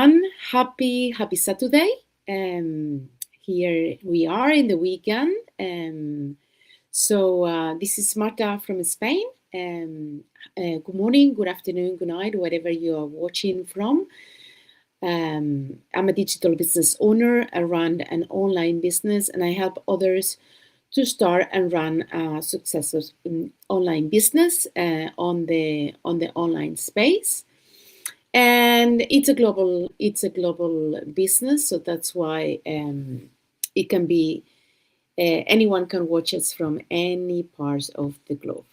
everyone. Happy Saturday. Here we are in the weekend. This is Marta from Spain. Good morning, good afternoon, good night, wherever you are watching from. I'm a digital business owner. I run an online business and I help others to start and run a successful online business on the online space. And it's a global business, so that's why it can be anyone can watch us from any parts of the globe.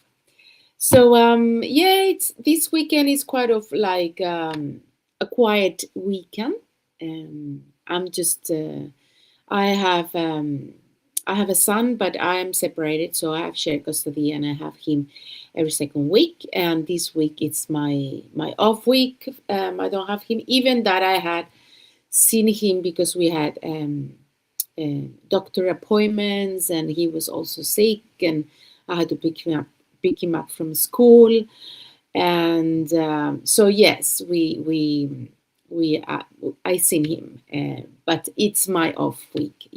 So it's this weekend is quite of like a quiet weekend. I'm just I have a son, but I am separated, so I have shared custody, and I have him every second week. And this week it's my off week. I don't have him, even that I had seen him because we had doctor appointments, and he was also sick, and I had to pick him up from school. And so yes, I seen him, but it's my off week,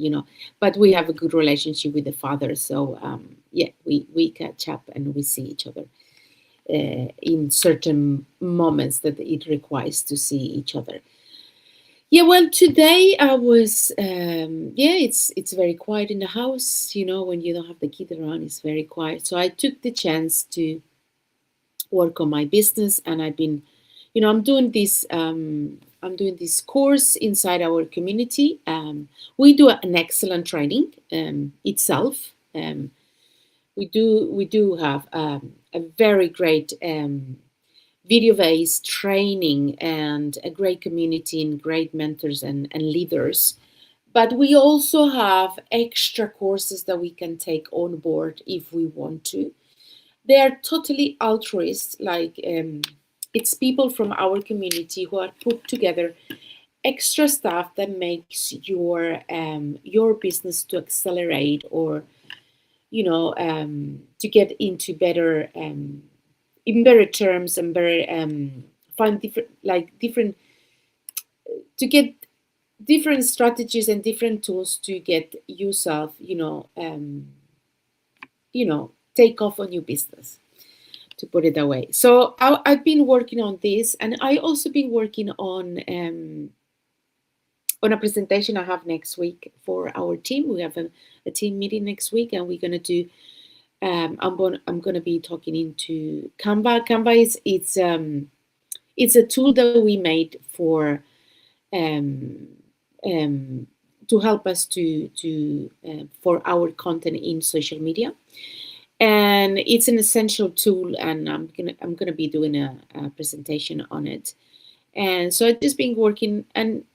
But we have a good relationship with the father, so we catch up and we see each other in certain moments that it requires to see each other. Yeah, well, today I was it's very quiet in the house. When you don't have the kid around, it's very quiet. So I took the chance to work on my business, and I've been, I'm doing this course inside our community. We do an excellent training itself. We do have a very great video-based training and a great community and great mentors and leaders. But we also have extra courses that we can take on board if we want to. They are totally altruist, like it's people from our community who are put together extra stuff that makes your business to accelerate, or to get into better in better terms, and better find different to get different strategies and different tools to get yourself take off on your business, to put it that way. So I've been working on this, and I also been working on a presentation I have next week for our team. We have a team meeting next week, and we're gonna do. I'm gonna be talking into Canva. Canva it's a tool that we made for to help us to for our content in social media. And it's an essential tool, and I'm gonna be doing a presentation on it. And so I've just been working, and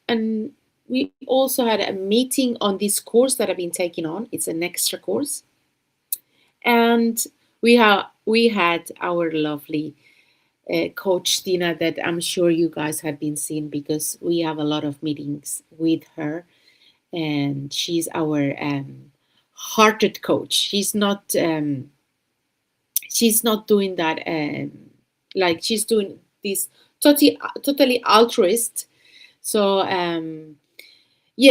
we also had a meeting on this course that I've been taking on. It's an extra course, and we had our lovely coach Tina, that I'm sure you guys have been seeing, because we have a lot of meetings with her, and she's our hearted coach. She's not doing that like she's doing this totally altruist. So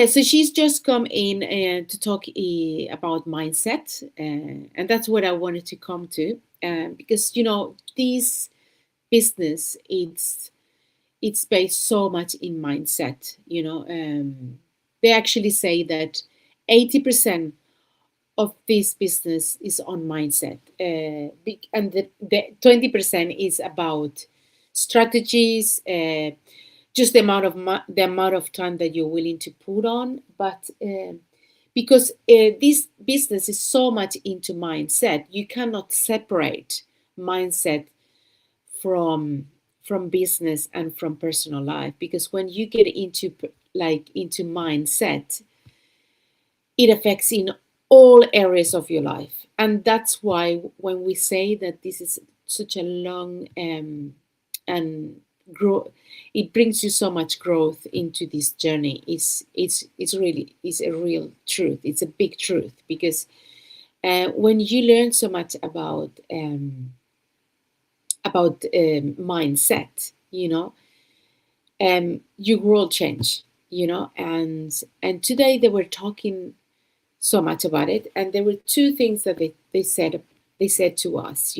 so she's just come in to talk about mindset, and that's what I wanted to come to, because this business, it's based so much in mindset. They actually say that 80% of this business is on mindset, and the 20% is about strategies, just the amount of time that you're willing to put on. But because this business is so much into mindset, you cannot separate mindset from business and from personal life, because when you get into mindset, it affects in all areas of your life. And that's why when we say that this is such a long and grow, it brings you so much growth into this journey. It's really a real truth. It's a big truth, because when you learn so much about mindset, your world change, and today they were talking so much about it, and there were two things that they said to us,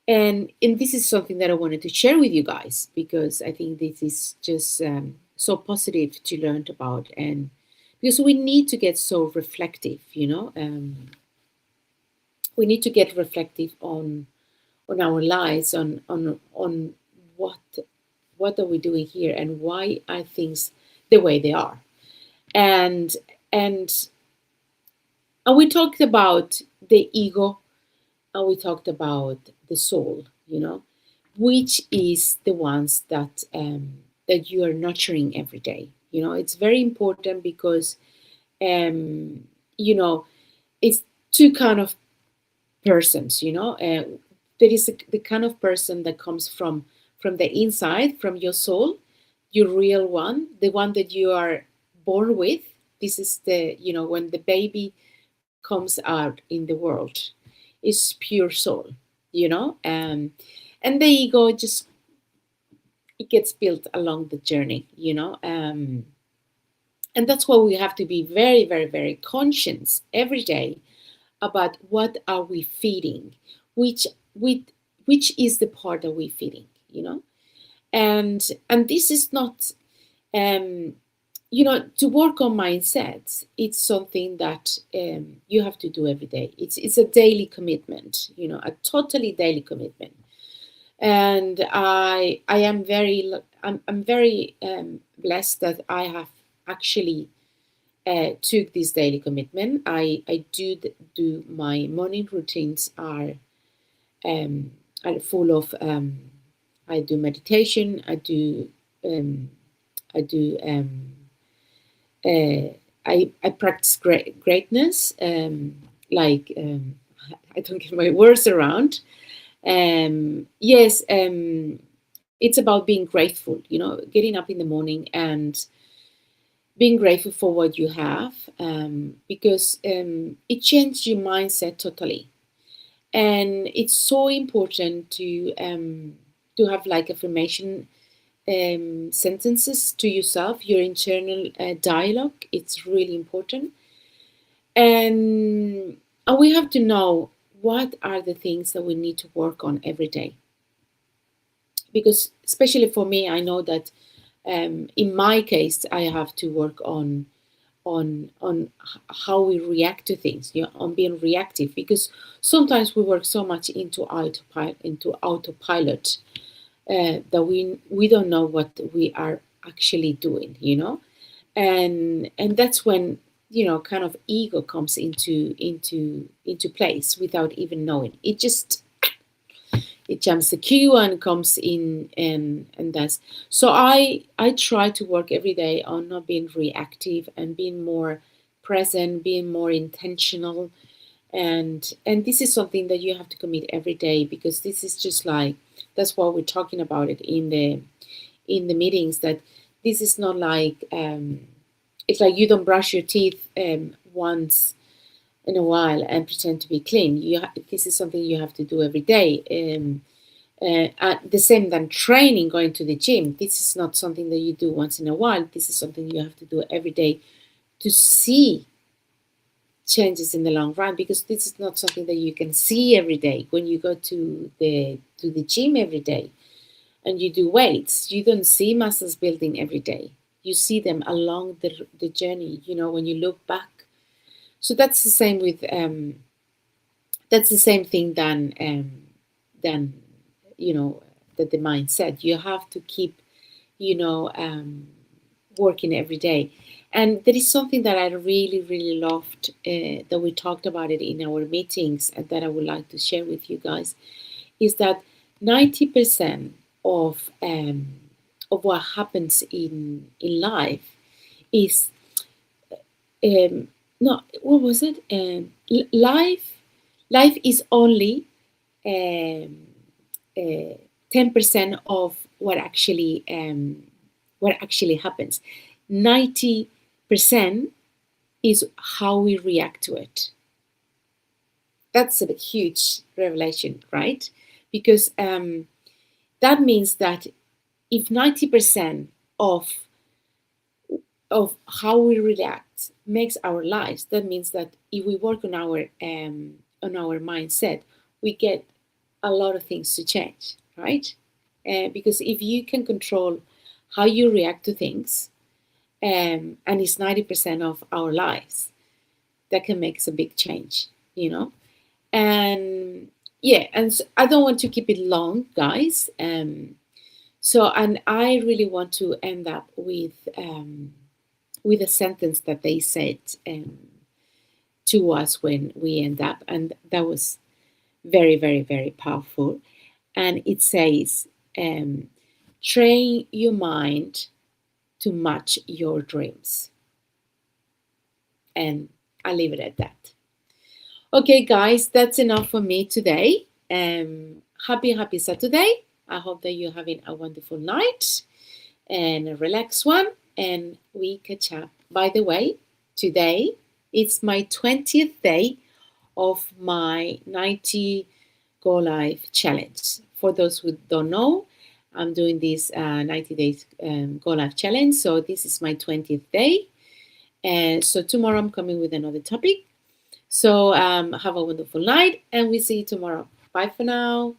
and this is something that I wanted to share with you guys, because I think this is just so positive to learn about, and because we need to get so reflective, we need to get reflective on our lives, on what are we doing here, and why are things the way they are, and and and we talked about the ego, and we talked about the soul, which is the ones that you are nurturing every day. It's very important because um, you know it's two kind of persons. There is the kind of person that comes from the inside, from your soul, your real one, the one that you are born with. This is the when the baby comes out in the world, is pure soul, and the ego just, it gets built along the journey, and that's why we have to be very, very, very conscious every day about what are we feeding, which which which is the part that we're feeding, and this is not um to work on mindsets. It's something that you have to do every day. It's a daily commitment, a totally daily commitment. And I'm very blessed that I have actually took this daily commitment. I do my morning routines um, are full of I do meditation. Um, I do uh, I practice greatness. Like I don't get my words around. Yes, it's about being grateful. Getting up in the morning and being grateful for what you have, because it changes your mindset totally, and it's so important to have like affirmation sentences to yourself, your internal dialogue. It's really important, and we have to know what are the things that we need to work on every day, because especially for me, I know that in my case, I have to work on how we react to things, on being reactive, because sometimes we work so much into autopilot that we don't know what we are actually doing, and that's when kind of ego comes into place without even knowing. It jumps the queue and comes in, and does. So I try to work every day on not being reactive and being more present, being more intentional, and this is something that you have to commit every day, because this is just like, that's why we're talking about it in the meetings, that this is not like it's like you don't brush your teeth once in a while and pretend to be clean. This is something you have to do every day. The same than training, going to the gym. This is not something that you do once in a while. This is something you have to do every day to see changes in the long run, because this is not something that you can see every day. When you go to the gym every day and you do weights, you don't see muscles building every day. You see them along the journey, when you look back. So that's the same with that's the same thing than that the mind said. You have to keep working every day. And there is something that I really, really loved, that we talked about it in our meetings, and that I would like to share with you guys, is that 90% of what happens in life is no, what was it? Life is only um, 10% of what actually happens. 90% is how we react to it. That's a huge revelation, right? Because that means that if 90% of how we react makes our lives, that means that if we work on our mindset, we get a lot of things to change, right? Because if you can control how you react to things, and it's 90% of our lives, that can make a big change, you know. And yeah, and so I don't want to keep it long, guys. So, and I really want to end up with a sentence that they said to us when we end up, and that was very, very, very powerful. And it says, train your mind to match your dreams. And I'll leave it at that. Okay, guys, that's enough for me today. Happy Saturday. I hope that you're having a wonderful night and a relaxed one. And we catch up. By the way, today it's my 20th day of my 90 Go Live challenge. For those who don't know, I'm doing this 90 days Go Live challenge. So this is my 20th day. And so tomorrow I'm coming with another topic. So have a wonderful night, and we see you tomorrow. Bye for now.